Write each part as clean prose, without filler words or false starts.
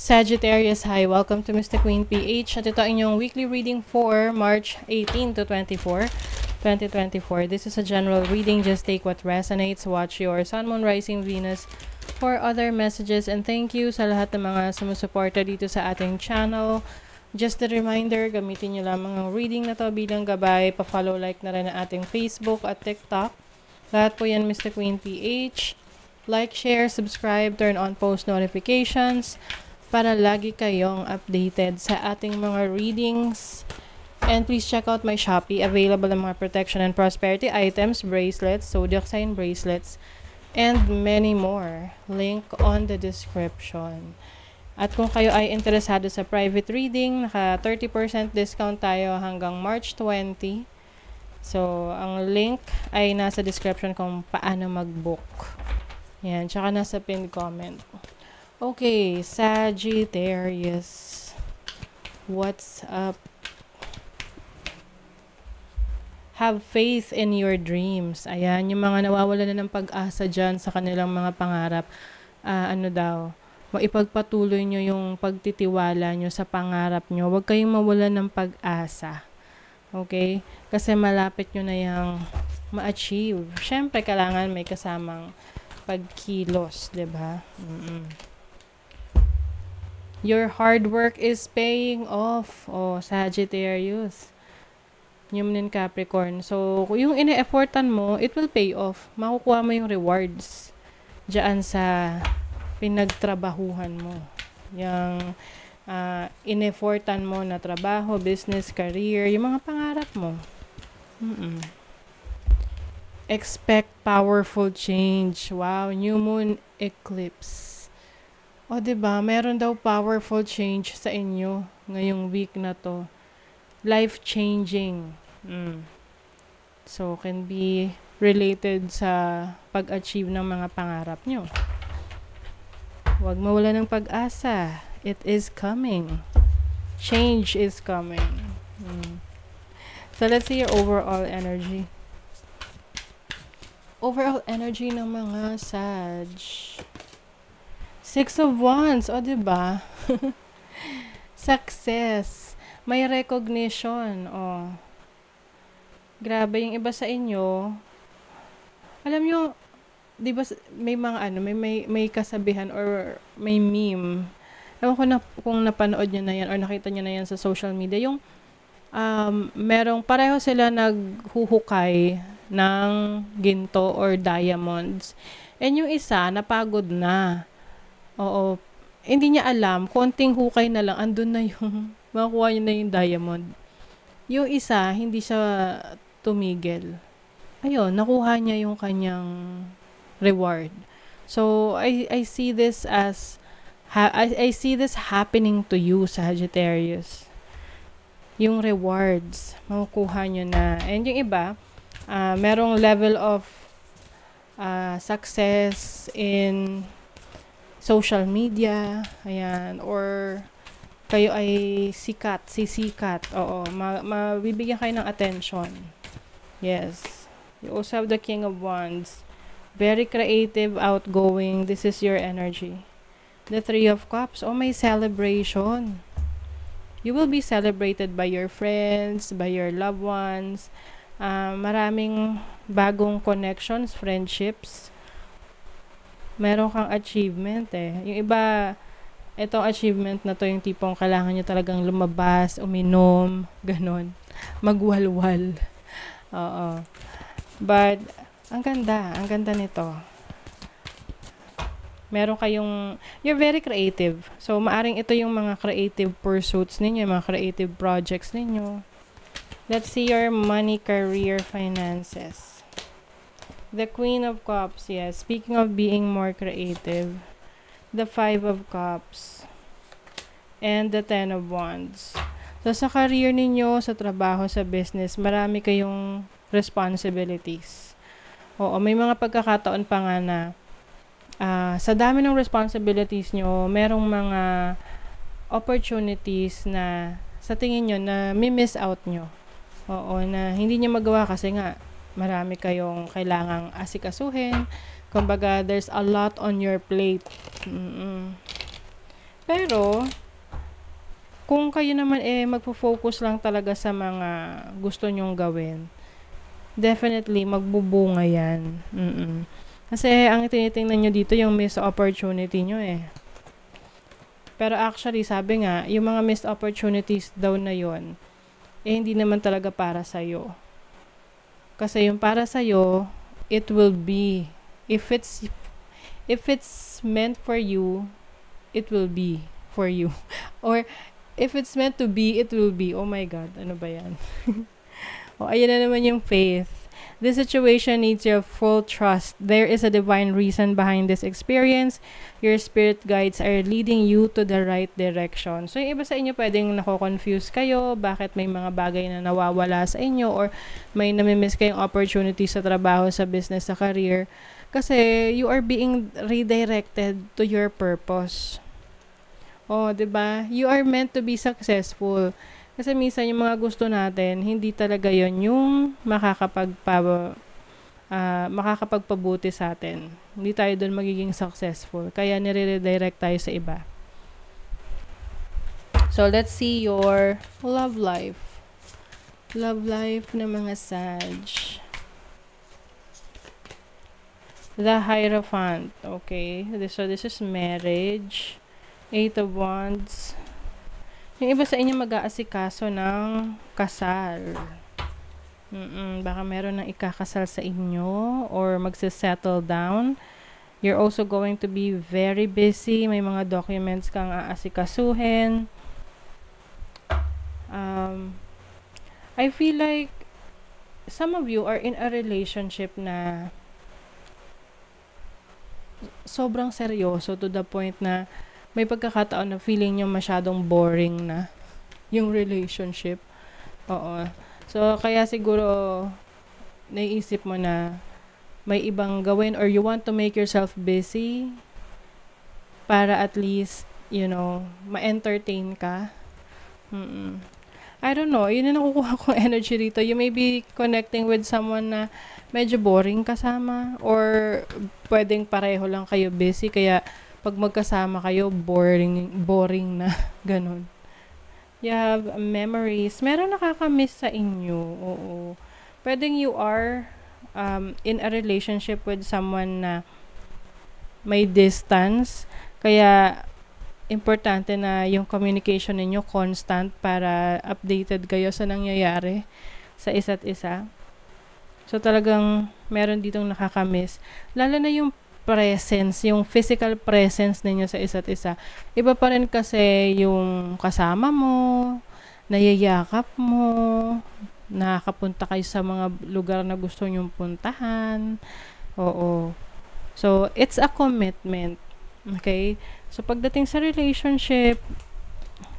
Sagittarius, hi. Welcome to Mr. Queen PH. At ito ang inyong weekly reading for March 18 to 24, 2024. This is a general reading. Just take what resonates. Watch your Sun, Moon, Rising, Venus for other messages. And thank you sa lahat ng mga sumusuporta dito sa ating channel. Just a reminder, gamitin nyo lamang ang reading na to bilang gabay. Pa-follow, like na rin ang ating Facebook at TikTok. Lahat po yan Mr. Queen PH. Like, share, subscribe, turn on post notifications para lagi kayong updated sa ating mga readings. And please check out my Shopee. Available ang mga protection and prosperity items, bracelets, zodiac sign bracelets, and many more. Link on the description. At kung kayo ay interesado sa private reading, naka 30% discount tayo hanggang March 20. So, ang link ay nasa description kung paano mag-book. Yan, tsaka nasa pinned comment. Okay, Sagittarius. What's up? Have faith in your dreams. Ayan, yung mga nawawala na ng pag-asa dyan sa kanilang mga pangarap. Maipagpatuloy nyo yung pagtitiwala nyo sa pangarap nyo. Huwag kayong mawala ng pag-asa. Okay? Kasi malapit nyo na yung ma-achieve. Siyempre, kailangan may kasamang pagkilos, diba? Your hard work is paying off. Oh, Sagittarius. New Moon in Capricorn. So, yung ine-effortan mo, it will pay off. Makukuha mo yung rewards diyan sa pinagtrabahuhan mo. Yung in-effortan mo na trabaho, business, career, yung mga pangarap mo. Expect powerful change. Wow, New Moon eclipse. O, diba? Meron daw powerful change sa inyo ngayong week na to. Life-changing. So, can be related sa pag-achieve ng mga pangarap nyo. Huwag mawala ng pag-asa. It is coming. Change is coming. So, let's see your overall energy. Overall energy ng mga Sag. 6 of Wands. O, diba? Success. May recognition. O. Grabe, yung iba sa inyo. Alam nyo, diba, may mga may kasabihan or may meme. Ewan ko na kung napanood nyo na yan or nakita nyo na yan sa social media. Yung, merong pareho sila naghuhukay ng ginto or diamonds. And yung isa, napagod na. Oo. Hindi niya alam, konting hukay na lang, andun na yung, makuha niya na yung diamond. Yung isa, hindi siya tumigil. Ayun, nakuha niya yung kanyang reward. So, I see this as, I see this happening to you, Sagittarius. Yung rewards, makukuha niyo na. And yung iba, merong level of success in social media, ayan, or kayo ay sisikat, oo, mabibigyan kayo ng attention. Yes. You also have the King of Wands. Very creative, outgoing. This is your energy. The Three of Cups. Oh, may celebration. You will be celebrated by your friends, by your loved ones. Maraming bagong connections, friendships. Meron kang achievement eh. Yung iba, itong achievement na to, yung tipong kailangan nyo talagang lumabas, uminom, ganon. Magwalwal. Oo. But, ang ganda nito. Meron kayong, you're very creative. So, maaring ito yung mga creative pursuits ninyo, mga creative projects ninyo. Let's see your money, career, finances. The Queen of Cups, yes. Speaking of being more creative, the Five of Cups, and the Ten of Wands. So, sa career ninyo, sa trabaho, sa business, marami kayong responsibilities. Oo, may mga pagkakataon pa nga na sa dami ng responsibilities nyo, merong mga opportunities na sa tingin nyo na may miss out nyo. Oo, na hindi nyo magawa kasi nga marami kayong kailangang asikasuhin. Kumbaga, there's a lot on your plate. Pero, kung kayo naman magpo-focus lang talaga sa mga gusto nyong gawin, definitely magbubunga yan. Kasi ang tinitingnan nyo dito yung missed opportunity nyo Pero actually, sabi nga, yung mga missed opportunities daw na yon hindi naman talaga para sa'yo. Kasi yung para sa'yo, it will be. If it's meant for you, it will be for you. Or, if it's meant to be, it will be. Oh my God, ano ba yan? Ayan na naman yung faith. This situation needs your full trust. There is a divine reason behind this experience. Your spirit guides are leading you to the right direction. So, yung iba sa inyo pwedeng nako-confuse kayo, bakit may mga bagay na nawawala sa inyo, or may namimiss kayong opportunity sa trabaho, sa business, sa career. Kasi, you are being redirected to your purpose. Diba? You are meant to be successful. Kasi minsan yung mga gusto natin, hindi talaga yon yung makakapagpabuti sa atin. Hindi tayo doon magiging successful. Kaya nire-redirect tayo sa iba. So, let's see your love life. Love life ng mga Sag. The Hierophant. Okay. So, this is marriage. 8 of Wands. Yung iba sa inyo mag-aasikaso ng kasal. Baka meron ng ikakasal sa inyo or magsisettle down. You're also going to be very busy. May mga documents kang aasikasuhin. I feel like some of you are in a relationship na sobrang seryoso to the point na may pagkakataon na feeling nyo masyadong boring na yung relationship. So, kaya siguro naiisip mo na may ibang gawin or you want to make yourself busy para at least, ma-entertain ka. I don't know. Yun yung nakukuha kong energy rito. You may be connecting with someone na medyo boring kasama or pwedeng pareho lang kayo busy kaya pag magkasama kayo, boring na. Ganon. You have memories. Meron nakakamiss sa inyo. Oo. Pwedeng you are in a relationship with someone na may distance. Kaya, importante na yung communication ninyo constant para updated kayo sa nangyayari sa isa't isa. So, talagang meron ditong nakakamiss. Lalo na yung presence, yung physical presence ninyo sa isa't isa. Iba pa rin kasi yung kasama mo, nayayakap mo, nakakapunta kayo sa mga lugar na gusto nyong puntahan. Oo. So, it's a commitment. Okay? So, pagdating sa relationship,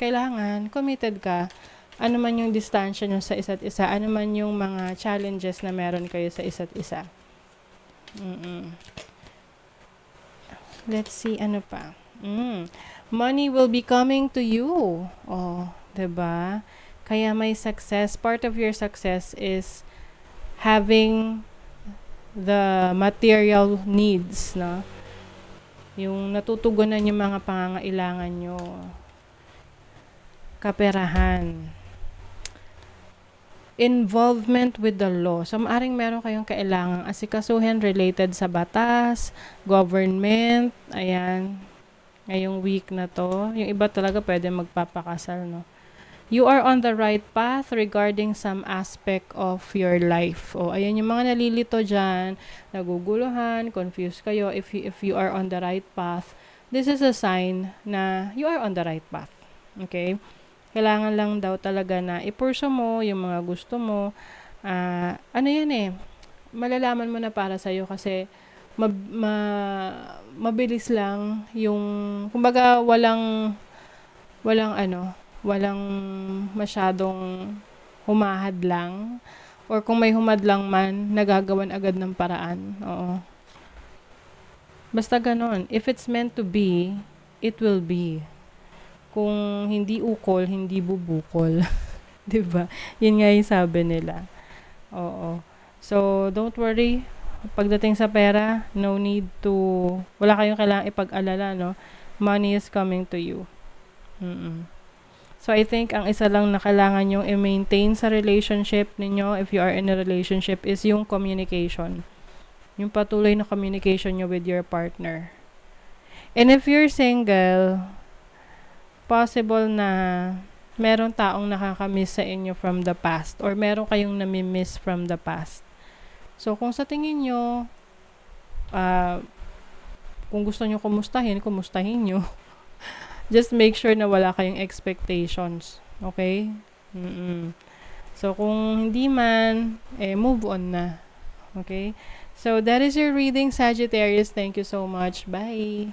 kailangan committed ka. Ano man yung distansya nyo sa isa't isa, ano man yung mga challenges na meron kayo sa isa't isa. Let's see, ano pa. Money will be coming to you. Diba? Kaya may success. Part of your success is having the material needs, no? Yung natutugunan yung mga pangangailangan nyo. Kaperahan. Involvement with the law. So, maaring meron kayong kailangang asikasuhin related sa batas, government, ayan, ngayong week na to. Yung iba talaga pwede magpapakasal, no? You are on the right path regarding some aspect of your life. Ayan yung mga nalilito dyan, naguguluhan, confused kayo. If you are on the right path, this is a sign na you are on the right path. Okay? Kailangan lang daw talaga na i-pursue mo yung mga gusto mo. Malalaman mo na para sa'yo kasi mabilis lang yung, kumbaga walang masyadong humahadlang. Or kung may humadlang man, nagagawan agad ng paraan. Oo. Basta ganon. If it's meant to be, it will be. Kung hindi ukol, hindi bubukol. 'Di ba? Yun nga yung sabi nila. Oo. So, don't worry. Pagdating sa pera, no need to, wala kayong kailangang ipag-alala, no? Money is coming to you. Mm-mm. So, I think ang isa lang na kailangan yung i-maintain sa relationship ninyo, if you are in a relationship, is yung communication. Yung patuloy na communication nyo with your partner. And if you're single, possible na meron taong nakakamiss sa inyo from the past or meron kayong nami-miss from the past. So, kung sa tingin nyo, kung gusto nyo kumustahin nyo. Just make sure na wala kayong expectations. Okay? Mm-mm. So, kung hindi man, move on na. Okay? So, that is your reading, Sagittarius. Thank you so much. Bye!